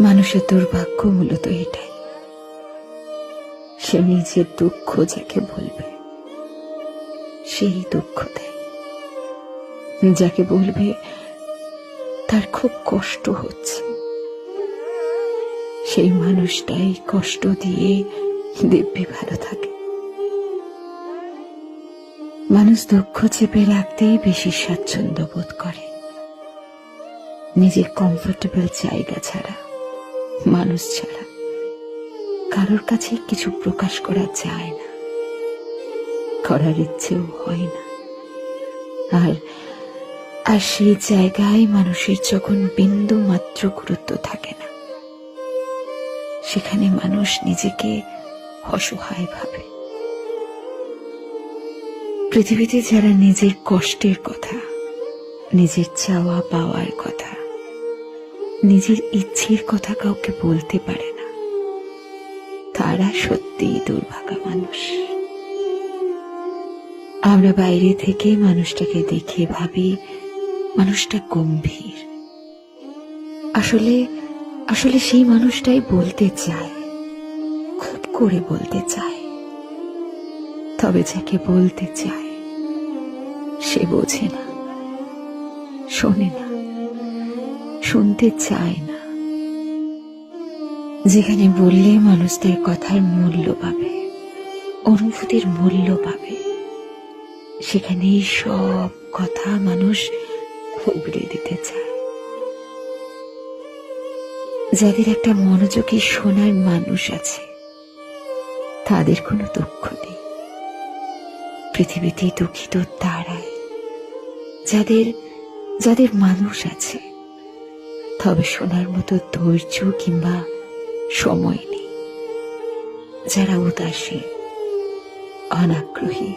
মানুষের দুর্ভাগ্য মূলত এটাই, সে নিজের দুঃখ যাকে বলবে সেই দুঃখ দেয়, যাকে বলবে তার খুব কষ্ট হচ্ছে সেই মানুষটাই কষ্ট দিয়ে দিব্যি ভালো থাকে। মানুষ দুঃখ চেপে রাখতেই বেশি স্বাচ্ছন্দ্য বোধ করে, নিজের কমফোর্টেবল জায়গা ছাড়া, মানুষ ছাড়া কারোর কাছে কিছু প্রকাশ করা যায় না, করার ইচ্ছেও হয় না। আর সেই জায়গায় মানুষের যখন বিন্দু মাত্র গুরুত্ব থাকে না, সেখানে মানুষ নিজেকে অসহায় ভাবে। পৃথিবীতে যারা নিজের কষ্টের কথা, নিজের চাওয়া পাওয়ার কথা, নিজের ইচ্ছের কথা কাউকে বলতে পারে না, তারা সত্যিই দুর্ভাগা মানুষ। আমরা বাইরে থেকে মানুষটাকে দেখে ভাবি মানুষটা গম্ভীর, আসলে সেই মানুষটাই বলতে চায়, খুব করে বলতে চায়। তবে যাকে বলতে চায় সে বোঝে না, শোনে না, শুনতে চায় না। যেখানে বললে মানুষ তার কথার মূল্য পাবে, অনুভূতির মূল্য পাবে, সেখানেই সব কথা মানুষ উগড়ে দিতে চায়। যাদের একটা মনোযোগী শোনার মানুষ আছে, তাদের কোনো দুঃখ নেই। পৃথিবীতে দুঃখিত তারাই যাদের মানুষ আছে, তবে শোনার মতো ধৈর্য কিংবা সময় নেই। যারা উদাসীন, অনাগ্রহী,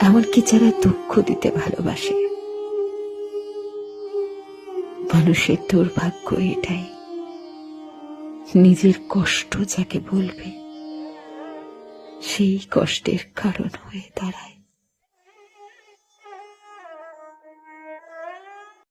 এমনকি যারা দুঃখ দিতে ভালোবাসে। মানুষের দুর্ভাগ্য এটাই, নিজের কষ্ট যাকে বলবে সেই কষ্টের কারণ হয়ে দাঁড়ায়।